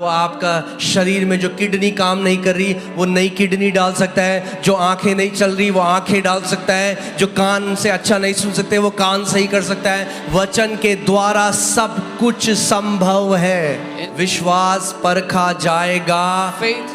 वो आपका शरीर में जो किडनी काम नहीं कर रही वो नई किडनी डाल सकता है, जो आंखें नहीं चल रही वो आंखें डाल सकता है, जो कान से अच्छा नहीं सुन सकते वो कान सही कर सकता है। वचन के द्वारा सब कुछ संभव है। विश्वास परखा जाएगा।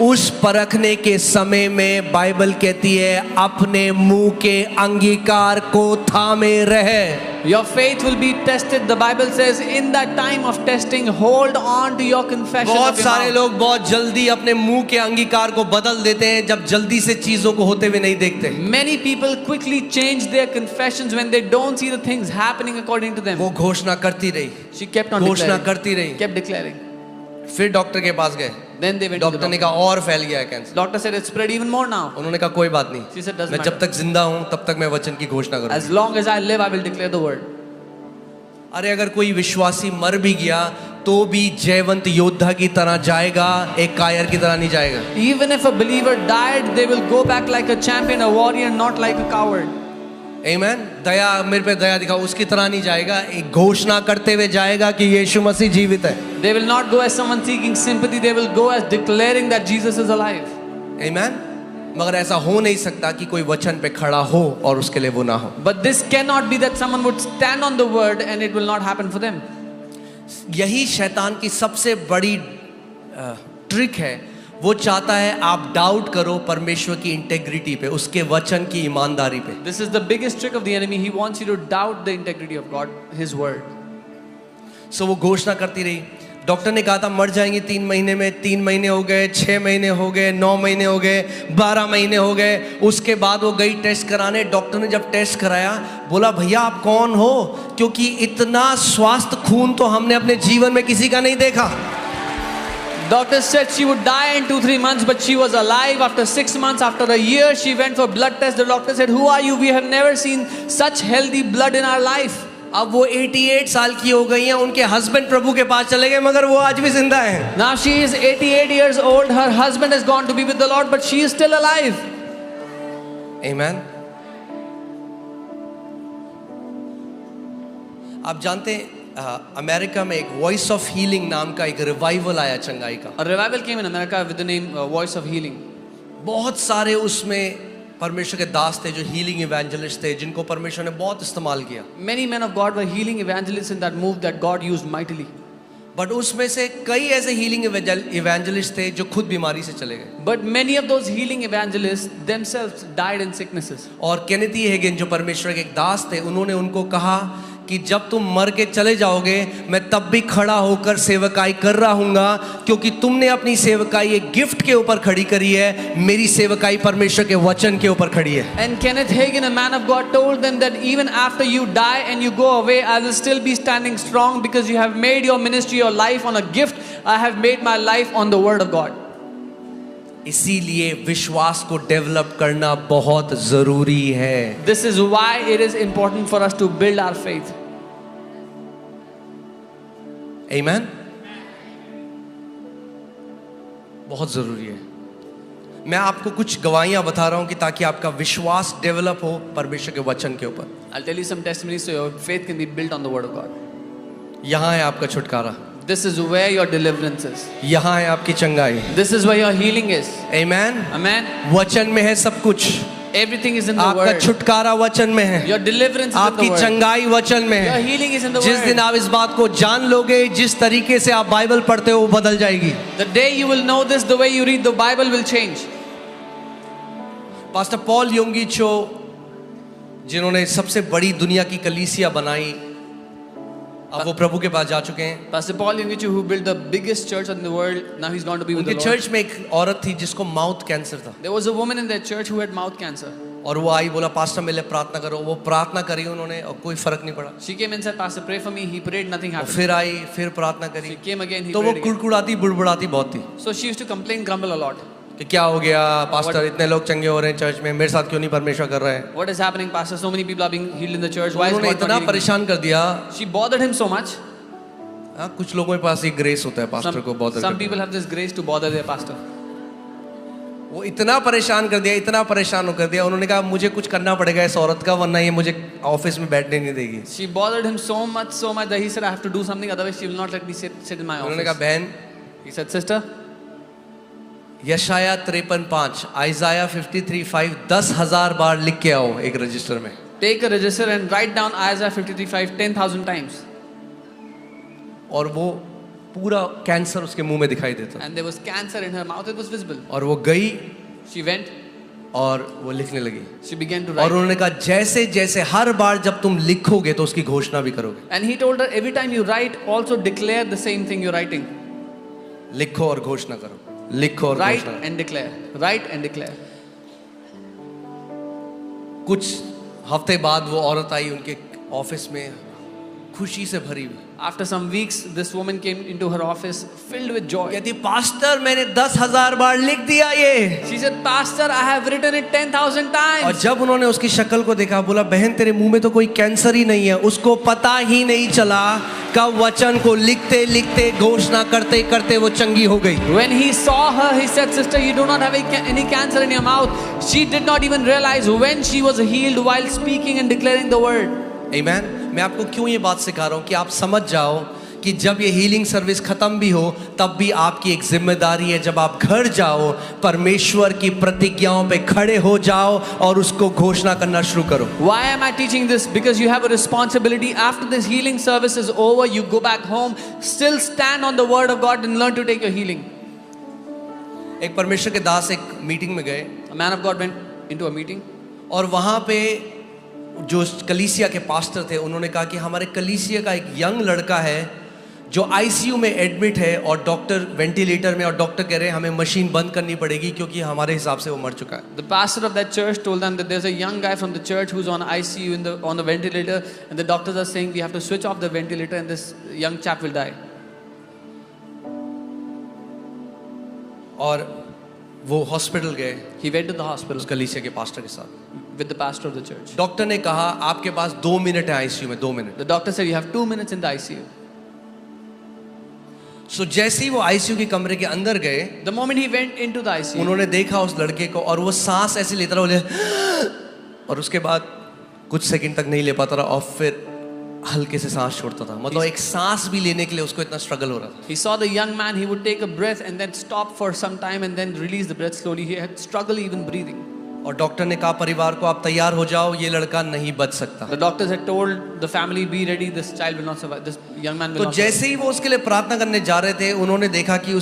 उस परखने के समय में बाइबल कहती है अपने मुंह के अंगीकार को थामे रहे। Your faith will be tested. The Bible says in that time of testing, hold on to your confession बहुत of your सारे mouth. लोग बहुत जल्दी अपने मुंह के अंगीकार को बदल देते हैं जब जल्दी से चीजों को होते हुए नहीं देखते। Many people quickly change their confessions when they don't see the things happening according to them. वो घोषणा करती रही, She kept on घोषणा declaring. करती रही। Kept declaring. फिर डॉक्टर के पास गए। Then they went to the doctor ने doctor. कहा और फैल गया है cancer. Doctor said it's spread even more now. उन्होंने कहा कोई बात She said, नहीं, "Doesn't मैं जब matter. तक जिंदा हूं तब तक मैं वचन की घोषणा करूंगा। As long as I live, I will declare the word. अरे अगर कोई विश्वासी मर भी गया तो भी जयवंत योद्धा की तरह जाएगा, एक कायर की तरह नहीं जाएगा। Even if a believer died, they will go back like a champion, a warrior, not like a coward. आमेन। दया, मेरे पे दया दिखाओ, उसकी तरह नहीं जाएगा, एक घोषणा करते हुए जाएगा कि यीशु मसीह जीवित है। They will not go as someone seeking sympathy. They will go as declaring that Jesus is alive. आमेन। मगर ऐसा हो नहीं सकता कि कोई वचन पे खड़ा हो और उसके लिए वो ना हो। But this cannot be that someone would stand on the word and it will not happen for them. यही शैतान की सबसे बड़ी ट्रिक है। वो चाहता है आप डाउट करो परमेश्वर की इंटेग्रिटी पे, उसके वचन की ईमानदारी पे। This is the biggest trick of the enemy. He wants you to doubt the integrity of God, His word. सो वो घोषणा करती रही। डॉक्टर ने कहा था मर जाएंगे 3 महीने में, 3 महीने हो गए, 6 महीने हो गए, 9 महीने हो गए, 12 महीने हो गए। उसके बाद वो गई टेस्ट कराने। डॉक्टर ने जब टेस्ट कराया बोला भैया आप कौन हो, क्योंकि इतना स्वास्थ्य खून तो हमने अपने जीवन में किसी का नहीं देखा। Doctor said she would die in 2-3 months, but she was alive after 6 months. After a year, she went for blood test. The doctor said, "Who are you? We have never seen such healthy blood in our life." अब वो 88 साल की हो गई हैं, उनके husband प्रभु के पास चले गए मगर वो आज भी जिंदा हैं। Now she is 88 years old. Her husband has gone to be with the Lord, but she is still alive. आमेन। आप जानते हैं अमेरिका में एक वॉइस ऑफ हीलिंग नाम का एक रिवाइवल आया चंगाई का। A revival came in America with the name Voice of Healing. बहुत सारे उसमें परमेश्वर के दास थे जो हीलिंग इवेंजलिस्ट थे, जिनको परमेश्वर ने बहुत इस्तेमाल किया। Many men of God were healing evangelists in that move that God used mightily. But उसमें से कई ऐसे हीलिंग इवेंजलिस्ट थे जो खुद बीमारी से चले गए। But many of those healing evangelists themselves died in sicknesses. और केनेथ ई हेगिन जो परमेश्वर के एक दास थे, उन्होंने उनको कहा कि जब तुम मर के चले जाओगे मैं तब भी खड़ा होकर सेवकाई कर रहा हूँगा, क्योंकि तुमने अपनी सेवकाई एक गिफ्ट के ऊपर खड़ी करी है, मेरी सेवकाई परमेश्वर के वचन के ऊपर खड़ी है। And Kenneth Hagin, a man of God, told them that even after you die and you go away, I will still be standing strong because you have made your ministry, your life on a gift. I have made my life on the word of God. इसीलिए विश्वास को develop करना बहुत जरूरी है। This is why it is important for us to build our faith. आमेन। बहुत जरूरी है। मैं आपको कुछ गवाहियां बता रहा हूं कि ताकि आपका विश्वास डेवलप हो परमेश्वर के वचन के ऊपर। I'll tell you some testimonies so your faith can be built on the word of God. यहां है आपका छुटकारा, This is where your deliverance is. यहां है आपकी चंगाई। This is where your healing is. Amen. Amen. वचन में है सब कुछ। Everything is in the आपका word. छुटकारा वचन में है, Your deliverance is in आपकी the word. चंगाई वचन में Your है। healing is in the जिस दिन word. आप इस बात को जान लोगे, जिस तरीके से आप बाइबल पढ़ते हो वो बदल जाएगी। The day you will know this, the way you read the Bible will change. Pastor Paul Yonggi Cho, जिन्होंने सबसे बड़ी दुनिया की कलीसिया बनाई, अब वो प्रभु के पास जा चुके हैं। Pastor Paul Yungichu, who built the biggest church in the world, now he's gone to be with उनके the Lord. चर्च में एक औरत थी जिसको माउथ कैंसर था, There was a woman in their church who had mouth cancer. और वो आई, बोला पास्टर मेरे लिए प्रार्थना करो। वो प्रार्थना करी उन्होंने और कोई फर्क नहीं पड़ा। She came and said, "Pastor, pray for me." He prayed, nothing और happened. फिर आई, फिर प्रार्थना करी, She came again, he तो वो prayed again. कुड़कुड़ाती बुड़बुड़ाती बहुत थी So she used to complain, grumble a lot. कि क्या हो गया पास्टर, इतने लोग चंगे हो रहे हैं चर्च में, मेरे साथ क्यों नहीं परमेश्वर कर रहे हैं। What is happening, Pastor? So many people are being healed in the church. Why is उन्होंने God not इतना healing me? परेशान कर दिया। She bothered him so much. हाँ, कुछ लोगों के पास ये ग्रेस होता है पास्टर को बॉदर Some करने people have this grace to bother their pastor. का। वो इतना परेशान कर दिया, इतना परेशान कर दिया, उन्होंने कहा मुझे कुछ करना पड़ेगा इस औरत का, वरना ये मुझे ऑफिस में बैठने नहीं देगी। She bothered him so much that he said, "I have to do something, otherwise she will not let me sit in my उन्होंने कहा office." बहन He said, sister, यशाया 53:5, आइजाया 53:5 10,000 बार लिख के आओ एक रजिस्टर में। take a register and write down Isaiah 53:5 10,000 times. और वो पूरा कैंसर उसके मुंह में दिखाई देता, And there was cancer in her mouth, it was visible. और वो गई She went, और वो लिखने लगी, she began to और write. उन्होंने कहा जैसे जैसे हर बार जब तुम लिखोगे तो उसकी घोषणा भी करोगे। And he told her, every time you write, also declare the same thing you're writing. लिखो और घोषणा करो, लिखो और Write घोषणा करो। and declare. Write and declare. कुछ हफ्ते बाद वो औरत आई उनके ऑफिस में खुशी से भरी हुई, After some weeks, this woman came into her office filled with joy. कहती पास्टर मैंने 10,000 बार लिख दिया ये। She said, Pastor, I have written it 10,000 और times. जब उन्होंने उसकी शक्ल को देखा, बोला बहन तेरे मुंह में तो कोई कैंसर ही नहीं है। उसको पता ही नहीं चला कब वचन को लिखते लिखते घोषणा करते करते वो चंगी हो गई। When he saw her, he said, Sister, you do not have any cancer in your mouth. She did not even realize when she was healed while speaking and declaring the word. आमीन। मैं आपको क्यों ये बात सिखा रहा हूँ कि आप समझ जाओ कि जब ये हीलिंग सर्विस खत्म भी हो तब भी आपकी एक जिम्मेदारी है, जब आप घर जाओ परमेश्वर की प्रतिज्ञाओं पे खड़े हो जाओ और उसको घोषणा करना शुरू करो। Why am I teaching this? Because you have a responsibility. After this healing service is over, you go back home, still stand on the word of God and learn to take your healing. एक परमेश्वर के दास एक meeting में गए, A man of God went into a meeting. और वहाँ पे जो कलीसिया के पास्टर थे उन्होंने कहा कि हमारे कलीसिया का एक यंग लड़का है जो आईसीयू में एडमिट है और डॉक्टर वेंटिलेटर में, और डॉक्टर कह रहे हैं हमें मशीन बंद करनी पड़ेगी क्योंकि हमारे हिसाब से वो मर चुका है। The pastor of that church told them that there's a young guy from the church who's on ICU on the ventilator, and the doctors are saying we have to switch off the ventilator and this young chap will die. और वो hospital गए He went to the hospital उस कलीसिया के pastor के साथ। with the pastor of the church. Doctor ने कहा आपके पास 2 मिनट है आईसीयू में, 2 minute. The doctor said you have 2 minutes in the ICU. सो जैसे ही वो आईसीयू के कमरे के अंदर गए, The moment he went into the ICU, उन्होंने देखा उस लड़के को और वो सांस ऐसे लेता रहा, बोले और उसके बाद कुछ सेकंड तक नहीं ले पाता रहा और फिर हल्के से सांस छोड़ता था। मतलब एक सांस भी लेने के लिए उसको इतना स्ट्रगल हो रहा था। he saw the young man, he would take a breath and then stop for some time and then release the breath slowly. He had struggle even breathing. और डॉक्टर ने कहा परिवार को आप तैयार हो जाओ, ये लड़का नहीं बच सकता। The doctors had told the family, be ready, this child will not survive, this young man will तो not survive. जैसे ही वो उसके लिए प्रार्थना करने जा रहे थे, उन्होंने देखा कि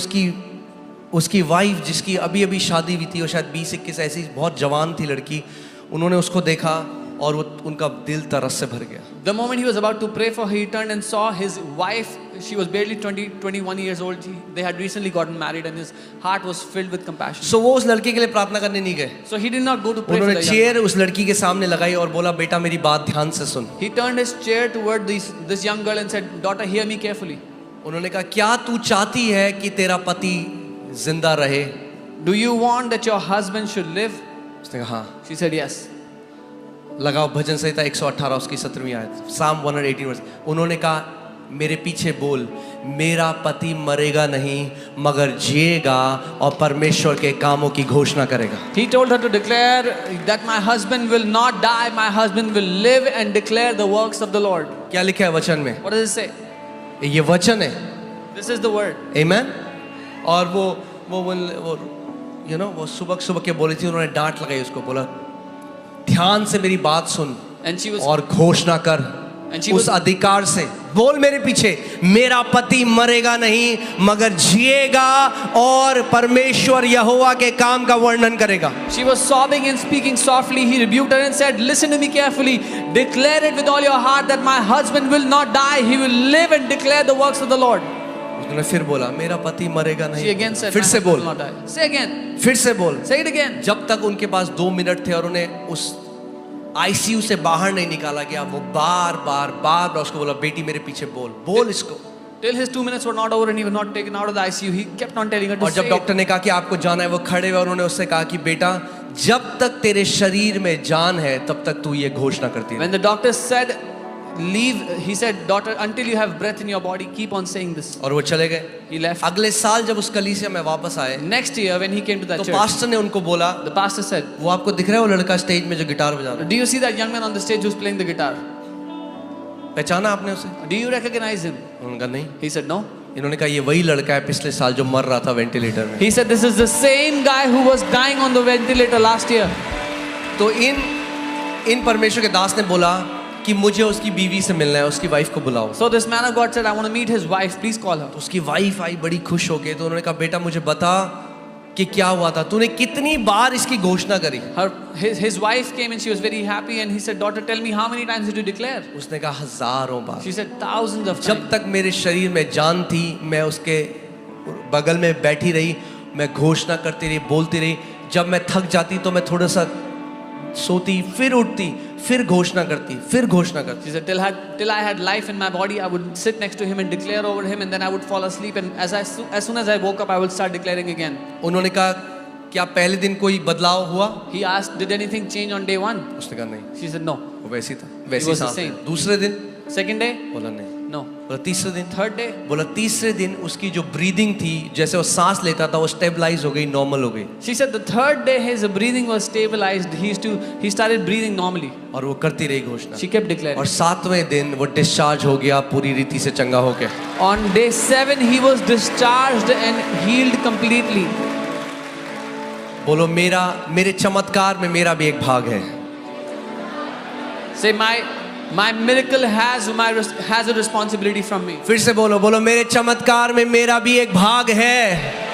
उसकी वाइफ जिसकी अभी अभी शादी हुई थी और शायद 20-21 ऐसी बहुत जवान थी लड़की, उन्होंने उसको देखा और वो उनका दिल तरस से भर गया। The moment he was about to pray for her, he turned and saw his wife. She was barely 21 years old. They had recently gotten married and his heart was filled with compassion. सो वो उस लड़के के लिए प्रार्थना करने नहीं गए। So he did not go to pray for उन्होंने the young चेयर उस लड़की के सामने लगाई और बोला बेटा मेरी बात ध्यान से सुन। He turned his chair toward this young girl and said, daughter, hear me carefully. उन्होंने कहा क्या तू चाहती है कि तेरा पति जिंदा रहे? Do you want that your husband should live? उसने कहा हाँ। She said, yes. लगाओ भजन संहिता 118 उसकी 17वीं आयत, Psalm 118 वर्स। उन्होंने कहा मेरे पीछे बोल, मेरा पति मरेगा नहीं मगर जिएगा और परमेश्वर के कामों की घोषणा करेगा। He told her to declare that my husband will not die, my husband will live and declare the works of the Lord. क्या लिखा है वचन में? What does it say? ये वचन है। This is the word. आमेन। और वो यू नो वो सुबह के बोली थी, उन्होंने डांट लगाई उसको, बोला ध्यान से मेरी बात सुन And she was और घोषणा कर And she उस was- अधिकार से बोल मेरे पीछे, मेरा पति मरेगा नहीं मगर जिएगा और परमेश्वर यहोवा के काम का वर्णन करेगा। She was sobbing and speaking softly. He rebuked her and said, listen to me carefully. Declare it with all your heart that my husband will not die. He will live and declare the works of the Lord. उसने फिर बोला मेरा पति मरेगा She नहीं। again said, फिर my से husband will बोल, not die. Say again. फिर से बोल। Say it again. जब तक उनके पास 2 मिनट थे और उन्हें उस आईसीयू से बाहर नहीं निकाला गया, वो बार बार उसको बोला बेटी मेरे पीछे बोल इसको। Till his 2 minutes were not over and he was not taken out of the ICU, he kept on telling her to और say जब डॉक्टर it. ने कहा कि आपको जाना है, वो खड़े हुए और उन्होंने उससे कहा कि बेटा जब तक तेरे शरीर में जान है तब तक तू ये घोषणा करती है। When the doctor said, leave, he said, daughter, until you have breath in your body, keep on saying this. और वो चले गए। He left. अगले साल जब उस कलीसिया में वापस आए Next year, when he came to that तो church, पास्टर ने उनको बोला, the pastor said, वो आपको दिख रहा है वो लड़का स्टेज में जो गिटार बजा रहा है, do you see that young man on the stage who's playing the guitar? पहचाना आपने उसे? Do you recognize him? उन्होंने कहा नहीं। He said, no. इन्होंने कहा ये वही लड़का है पिछले साल जो मर रहा था वेंटिलेटर में। He said, this is the same guy who was dying on the ventilator last year. तो इन परमेश्वर के दास ने बोला कि मुझे उसकी बीवी से मिलना है, उसकी वाइफ को बुलाओ। So this man of God said, I want to meet his wife. Please call her. तो उसकी वाइफ आई बड़ी खुश हो गई। तो उन्होंने कहा बेटा मुझे बता कि क्या हुआ था, तूने कितनी बार इसकी घोषणा करी। His wife came and she was very happy and he said, daughter, tell me how many times did you declare? उसने कहा हजारों बार। She said, thousands of times. जब तक मेरे शरीर में जान थी मैं उसके बगल में बैठी रही, मैं घोषणा करती रही, बोलती रही। जब मैं थक जाती तो मैं थोड़ा सा सोती, फिर उठती, फिर घोषणा करती, फिर घोषणा करती। She said, till I had life in my body, I would sit next to him and declare over him, and then I would fall asleep. And as soon as I woke up, I would start declaring again. उन्होंने कहा क्या पहले दिन कोई बदलाव हुआ? He asked, did anything change on day 1? उसने कहा नहीं। She said, no. वो वैसी था, वैसी was the सांस same. है। दूसरे दिन Second day? बोला नहीं। No. बोला तीसरे दिन? Third day? बोला तीसरे दिन उसकी जो ब्रीदिंग थी, जैसे वो सांस लेता था, वो स्टेबलाइज हो गई, नॉर्मल हो गई। She said the third day his breathing was stabilized. He started breathing normally. और वो करती रही घोषणा। She kept declaring. और सातवें दिन वो डिस्चार्ज हो गया पूरी रीति से चंगा हो के। On day 7 he was discharged and healed completely. बोलो मेरे चमत्कार में मेरा भी एक भाग है। Say my miracle has a responsibility from me. फिर से बोलो मेरे चमत्कार में मेरा भी एक भाग है।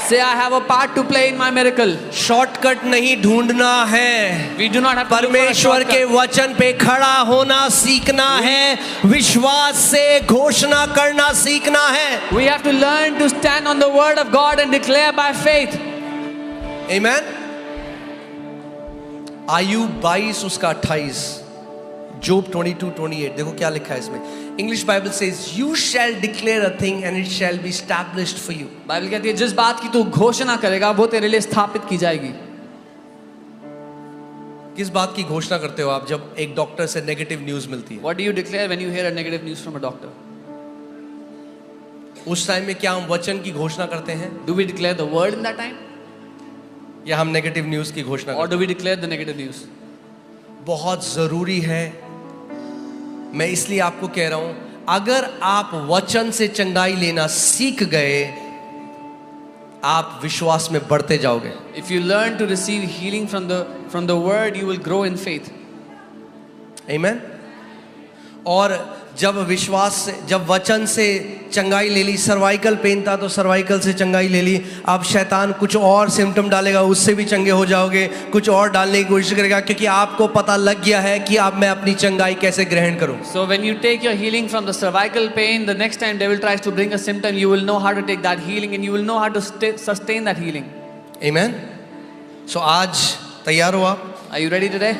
Say I have a part to play in my miracle. Shortcut नहीं ढूंढना है, We do not have to look for a परमेश्वर के shortcut. वचन पे खड़ा होना सीखना है, विश्वास से घोषणा करना सीखना है। We have to learn to stand on the word of God and declare by faith. Amen? Ayub 22 उसका 28, जोब 22:28, देखो क्या लिखा है इसमें। English Bible says you shall declare a thing and it shall be established for you. Bible कहती है जिस बात की तू घोषणा करेगा वो तेरे लिए स्थापित की जाएगी। किस बात की घोषणा करते हो आप जब एक डॉक्टर से नेगेटिव न्यूज मिलती है? What do you declare when you hear a negative news from a doctor? उस टाइम में क्या हम वचन की घोषणा करते हैं Do we declare the word in that time? या हम नेगेटिव न्यूज की घोषणा Or करते do we declare the negative news? हैं? बहुत जरूरी है, मैं इसलिए आपको कह रहा हूं, अगर आप वचन से चंगाई लेना सीख गए, आप विश्वास में बढ़ते जाओगे। If you learn to receive healing from the word, you will grow in faith. आमीन। और जब वचन से चंगाई ले ली, सर्वाइकल पेन था तो सर्वाइकल से चंगाई ले ली, अब शैतान कुछ और सिम्टम डालेगा, उससे भी चंगे हो जाओगे, कुछ और डालने की कोशिश करेगा, क्योंकि आपको पता लग गया है कि अब मैं अपनी चंगाई कैसे ग्रहण करूं। So when you take your healing from the cervical pain, the next time devil tries to bring a symptom, you will know how to take that healing and you will know how to sustain that healing. आमीन। सो आज तैयार हो आप? Are you ready today?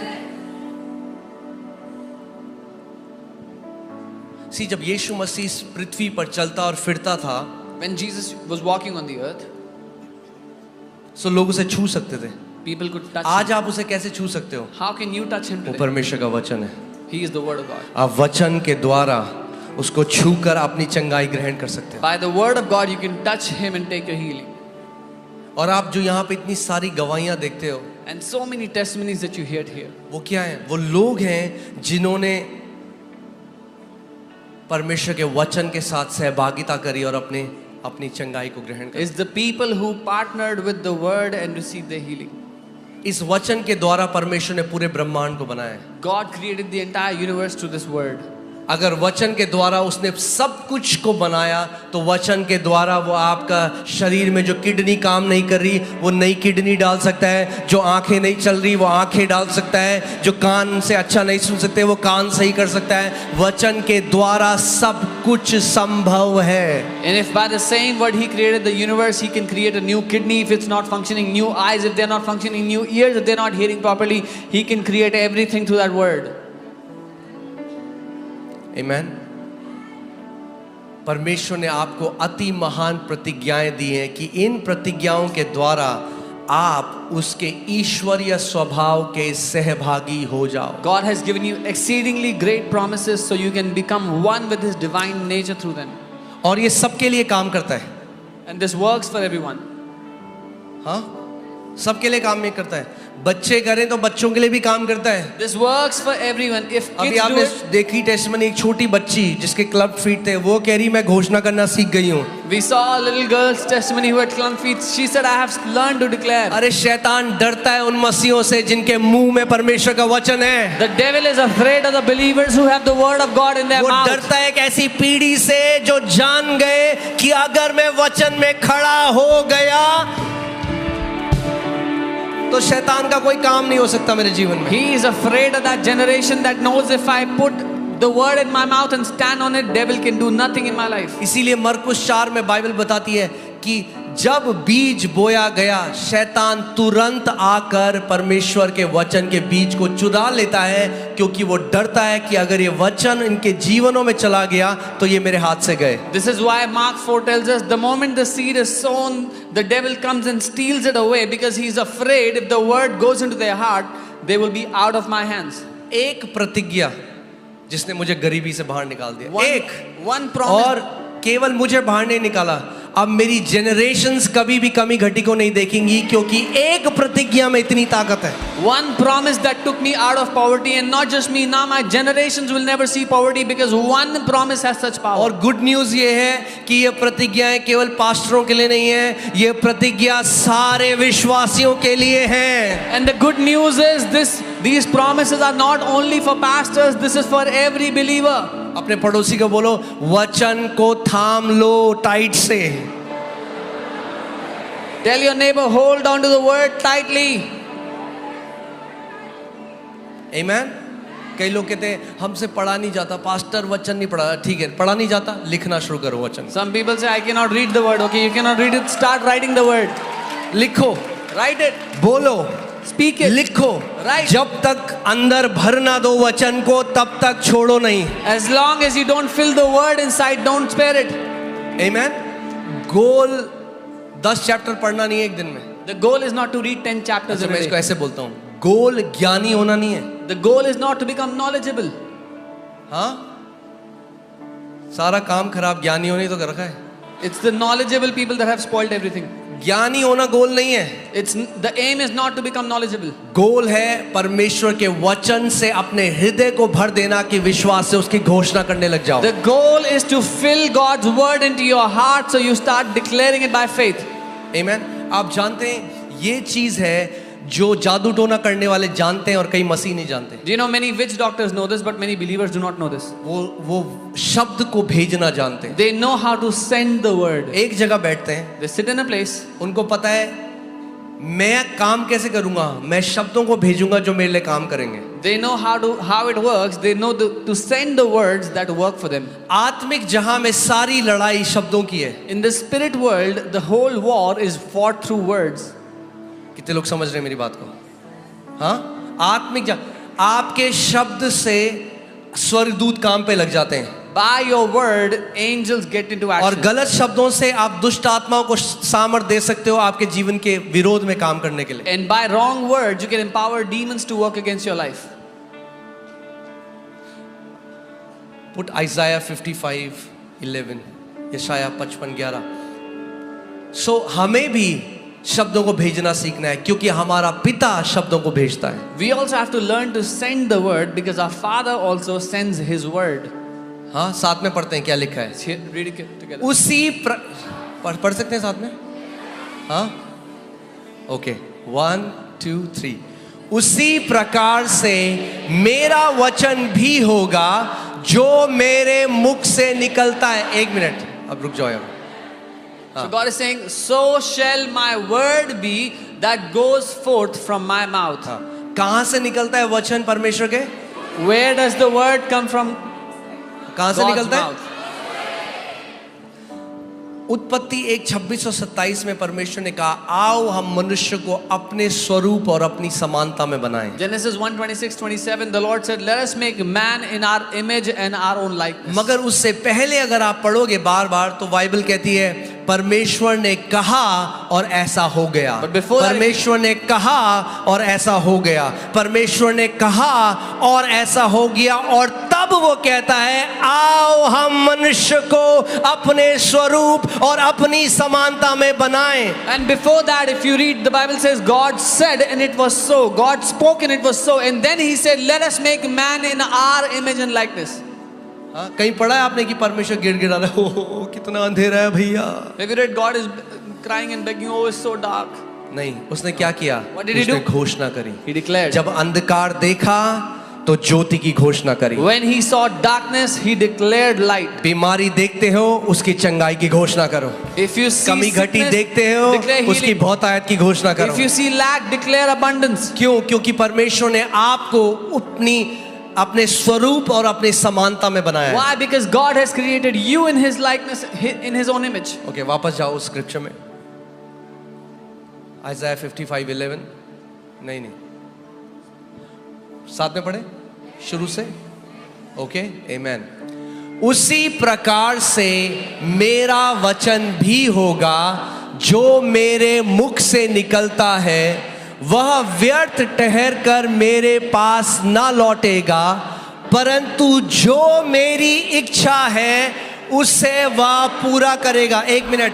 जब यीशु मसीह इस पृथ्वी पर चलता और फिरता था, When Jesus was walking on the earth, सो लोग उसे छू सकते थे। people could touch आज him. आप उसे कैसे छू सकते हो? How can you touch him वो today? परमेश्वर का वचन है। He is the word of God. आप वचन के द्वारा उसको छूकर अपनी चंगाई ग्रहण कर सकते हो। By the word of God, you can touch him and take your healing. और आप जो यहाँ पे इतनी सारी गवाहियां देखते हो, And so many testimonies that you heard here. वो क्या है? वो लोग हैं जिन्होंने परमेश्वर के वचन के साथ सहभागिता करी और अपनी चंगाई को ग्रहण करी। It's the people who partnered with the word and received their healing. इस वचन के द्वारा परमेश्वर ने पूरे ब्रह्मांड को बनाया है। God created the entire universe through this word. अगर वचन के द्वारा उसने सब कुछ को बनाया, तो वचन के द्वारा वो आपका शरीर में जो किडनी काम नहीं कर रही वो नई किडनी डाल सकता है, जो आंखें नहीं चल रही वो आंखें डाल सकता है, जो कान से अच्छा नहीं सुन सकते वो कान सही कर सकता है। वचन के द्वारा सब कुछ संभव है। And if by the same word he created the universe, he can create a new kidney if it's not functioning, new eyes if they're not functioning, new ears if they're not hearing properly, he can create everything through that word. आमीन। परमेश्वर ने आपको अति महान प्रतिज्ञाएं दी हैं कि इन प्रतिज्ञाओं के द्वारा आप उसके ईश्वरीय स्वभाव के सहभागी हो जाओ। God has given you exceedingly great promises so you can become one with his divine nature through them. और ये सबके लिए काम करता है। And this works for everyone. हाँ, सबके लिए काम नहीं करता है। बच्चे करें तो बच्चों के लिए भी काम करता है। This works for everyone. If अभी kids do आपने it, देखी टेस्टमनी, एक छोटी बच्ची जिसके क्लब फीट थे, वो कह रही मैं घोषणा करना सीख गई हूँ। we saw a little girl's testimony who had clump feet. She said, I have learned to declare. अरे शैतान डरता है उन मसीहों से जिनके मुंह में परमेश्वर का वचन है। The devil is afraid of the believers who have the word of God in their वो mouth. डरता है एक ऐसी पीढ़ी से जो जान गए कि अगर मैं वचन में खड़ा हो गया तो शैतान का कोई काम नहीं हो सकता मेरे जीवन में। He is afraid of that generation that knows if I put the word in my mouth and stand on it, devil can do nothing in my life. इसीलिए मरकुस 4 में बाइबल बताती है कि जब बीज बोया गया, शैतान तुरंत आकर परमेश्वर के वचन के बीज को चुरा लेता है, क्योंकि वो डरता है कि अगर ये वचन इनके जीवनों में चला गया तो ये मेरे हाथ से गए। This is why Mark 4 tells us the moment the seed is sown, the devil comes and steals it away because he is afraid if the word goes into their heart, they will be out of my hands. एक प्रतिज्ञा जिसने मुझे गरीबी से बाहर निकाल दिया, One promise. और केवल मुझे बाहर नहीं निकाला, अब मेरी जनरेशंस कभी भी कमी घटी को नहीं देखेंगी, क्योंकि एक प्रतिज्ञा में इतनी ताकत है। One promise that took me out of poverty, and not just me, now my generations will never see poverty because one promise has such power. और गुड न्यूज ये है कि ये प्रतिज्ञाएं केवल पास्टरों के लिए नहीं है, ये प्रतिज्ञा सारे विश्वासियों के लिए है। And the good news is these promises are not only for pastors, this is for every believer. अपने पड़ोसी को बोलो, वचन को थाम लो टाइट से। Tell your neighbor, hold on to the word tightly. आमीन। कई लोग कहते हैं हमसे पढ़ा नहीं जाता, पास्टर वचन नहीं पढ़ा। ठीक है, पढ़ा नहीं जाता, लिखना शुरू करो वचन। Some people say I cannot read the word. Okay, you cannot read it, start writing the word. लिखो, Write it, बोलो, speak it. लिखो। Right. जब तक अंदर भर ना दो वचन को, तब तक छोड़ो नहीं। As long as you don't fill the word inside, don't spare it. आमीन। गोल 10 चैप्टर पढ़ना नहीं है एक दिन में। The goal is not to read 10 chapters मैं every इसको day. ऐसे बोलता हूँ, गोल ज्ञानी होना नहीं है। The goal is not to become knowledgeable. हाँ, सारा काम खराब ज्ञानी होने तो कर रखा है। It's the knowledgeable people that have spoiled everything. ज्ञानी होना गोल नहीं है। The aim is not to become knowledgeable. गोल है परमेश्वर के वचन से अपने हृदय को भर देना, कि विश्वास से उसकी घोषणा करने लग जाओ। The goal is to fill God's word into your heart so you start declaring it by faith. आमीन। आप जानते हैं ये चीज है जो जादू टोना करने वाले जानते हैं और कई मसीह नहीं जानते। Do you know many witch doctors know this, but many believers do not know this. वो शब्द को भेजना जानते हैं। They know how to send the word. एक जगह बैठते हैं, They sit in a place. उनको पता है मैं काम कैसे करूंगा, मैं शब्दों को भेजूंगा जो मेरे लिए काम करेंगे। They know how it works. They know to send the words that work for them. आत्मिक जहां में सारी लड़ाई शब्दों की है। In the spirit world, the whole war is fought through words. कितने लोग समझ रहे हैं मेरी बात को? हाँ, आत्मिक आपके शब्द से स्वर्गदूत काम पे लग जाते हैं। By your word, angels get into और action. गलत शब्दों से आप दुष्ट आत्माओं को सामर्थ्य दे सकते हो आपके जीवन के विरोध में काम करने के लिए। And by wrong words, you can empower demons to work against your life. Put Isaiah 55:11, यशाया 55:11। So हमें भी शब्दों को भेजना सीखना है, क्योंकि हमारा पिता शब्दों को भेजता है। We also have to learn to send the word because our Father also sends His word. हाँ, साथ में पढ़ते हैं क्या लिखा है। Here, read it together. उसी पढ़ सकते हैं साथ में? हाँ, ओके, 1 2 3। उसी प्रकार से मेरा वचन भी होगा जो मेरे मुख से निकलता है। एक मिनट, अब रुक जाओ यार। So God is saying, so shall my word be that goes forth from my mouth. कहाँ से निकलता है वचन परमेश्वर के? Where does the word come from? कहाँ से God's निकलता है? mouth. उत्पत्ति 1:26-27 में परमेश्वर ने कहा, आओ हम मनुष्य को अपने स्वरूप और अपनी समानता में बनाएं। Genesis 1:26-27, the Lord said, let us make man in our image and our own likeness. मगर उससे पहले अगर आप पढ़ोगे बार बार, तो बाइबल कहती है परमेश्वर ने कहा और ऐसा हो गया। But before that- परमेश्वर ने कहा और ऐसा हो गया। परमेश्वर ने कहा और ऐसा हो गया। और तब वो कहता है, आओ हम मनुष्य को अपने स्वरूप और अपनी समानता में बनाएं। And before that, if you read, the Bible says God said and it was so. God spoke and it was so. And then he said, let us make man in our image and likeness. हाँ, कहीं पढ़ा है आपने कि परमेश्वर गिड़गिड़ा रहा है, ओ कितना अंधेरा है भैया? Have you read God is crying and begging, oh it's so dark? नहीं, उसने क्या किया? What did he उसने do? घोषणा करी। He declared. जब अंधकार देखा तो ज्योति की घोषणा करी। When he saw darkness, he declared light. बीमारी देखते हो उसकी चंगाई की घोषणा करो। If you see कमी घटी sickness, देखते हो declare उसकी healing. बहुतायत की घोषणा करो। If you see lack, declare abundance. क्यों? क्योंकि परमेश्वर ने आपको अपने स्वरूप और अपनी समानता में बनाया है। Why? Because God has created you in his likeness, in his own image. Okay, वापस जाओ उस स्क्रिप्चर में। आइज़ाया 55:11। नहीं, साथ में पढ़े शुरू से। ओके, आमेन। उसी प्रकार से मेरा वचन भी होगा जो मेरे मुख से निकलता है, वह व्यर्थ ठहर कर मेरे पास ना लौटेगा, परंतु जो मेरी इच्छा है उससे वह पूरा करेगा। एक मिनट,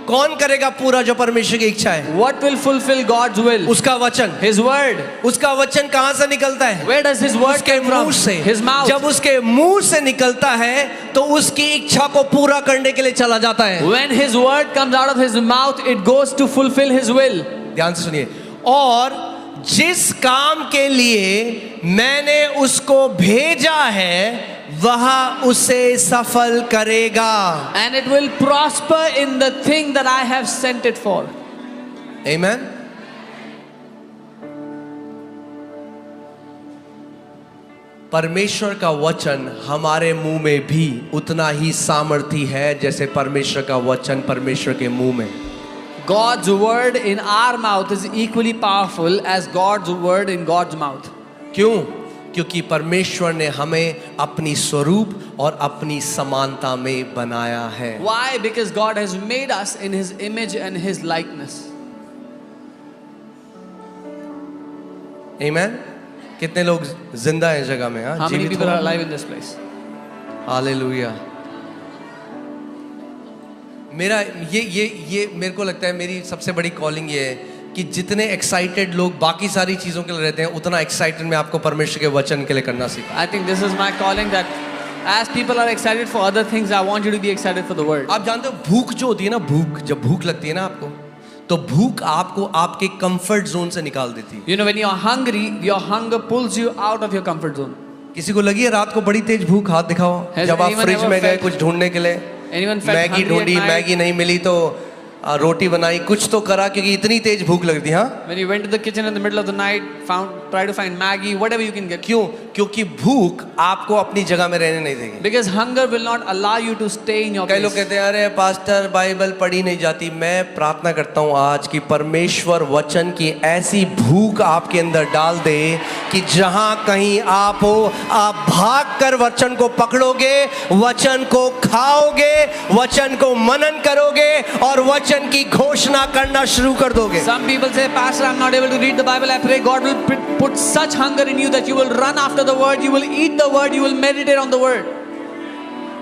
कौन करेगा पूरा? जो परमेश्वर की इच्छा है। What will fulfill God's will? उसका वचन। His word. उसका वचन कहां से निकलता है? Where does his word उसके come from? मुंह से। His mouth. जब उसके मुंह से निकलता है तो उसकी इच्छा को पूरा करने के लिए चला जाता है। When his word comes out of his mouth, it goes to fulfill his will. ध्यान से सुनिए। और जिस काम के लिए मैंने उसको भेजा है वह उसे सफल करेगा। And it will prosper in the thing that I have sent it for. Amen. परमेश्वर का वचन हमारे मुंह में भी उतना ही सामर्थी है जैसे परमेश्वर का वचन परमेश्वर के मुंह में। God's word in our mouth is equally powerful as God's word in God's mouth. क्यों? क्योंकि परमेश्वर ने हमें अपनी स्वरूप और अपनी समानता में बनाया है। Why? Because God has made us in his image and his likeness. Amen. कितने लोग जिंदा हैं जगह में? हाँ, How many जीवित people हो? are alive in this place? Hallelujah. मेरा ये मेरे को लगता है मेरी सबसे बड़ी कॉलिंग ये है कि जितने एक्साइटेड लोग बाकी सारी चीजों के लिए रहते हैं, उतना एक्साइटेड मैं आपको परमेश्वर के वचन के लिए करना सीखा। I think this is my calling, that as people are excited for other things, I want you to be excited for the word. आप जानते हो भूख जो होती है ना, भूख जब भूख लगती है ना आपको, तो भूख आपको आपके कंफर्ट जोन से निकाल देती है। You know, when you are hungry, your hunger pulls you out of your comfort zone. किसी को लगी है रात को बड़ी तेज भूख? हाथ दिखाओ। Has जब आप anyone फ्रिज ever में गए felt- कुछ ढूंढने के लिए, Anyone felt Maggi hungry at ढूंढी, night? मैगी नहीं मिली तो रोटी बनाई, कुछ तो करा क्योंकि इतनी तेज भूख लगती। हाँ, When you went to the kitchen in the middle of the night, try to find Maggie, whatever you can get. क्यों? क्योंकि भूख आपको अपनी जगह में रहने नहीं देगी। Because hunger will not allow you to stay in your कई लोग place. कहते हैं अरे पास्टर बाइबल पढ़ी नहीं जाती। मैं प्रार्थना करता हूँ आज कि परमेश्वर वचन की ऐसी भूख आपके अंदर डाल दे कि जहां कहीं आप हो, आप भाग कर वचन को पकड़ोगे, वचन को खाओगे, वचन को मनन करोगे और वचन की घोषणा करना शुरू कर दोगे। Some people say, Pastor, I'm not able to read the Bible. I pray God will put such hunger in you that you will run after the word, you will eat the word, you will meditate on the word.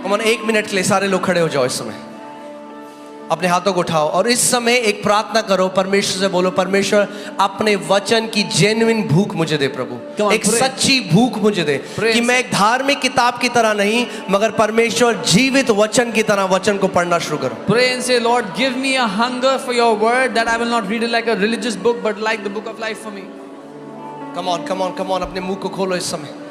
Come on, 1 minute के लिए सारे लोग खड़े हो जाओ इस समय, अपने हाथों को उठाओ और इस समय एक प्रार्थना करो, परमेश्वर से बोलो, परमेश्वर अपने वचन की जेन्युइन भूख मुझे दे प्रभु। Come on, एक pray. सच्ची भूख मुझे दे Pray. कि मैं एक धार्मिक किताब की तरह नहीं, मगर परमेश्वर जीवित वचन की तरह वचन को पढ़ना शुरू करो। Pray and say, Lord, give me a hunger for your word, that I will not read it like a religious book, but like the book of life for me. Come on, come on, come on, अपने मुंह को खोलो इस समय।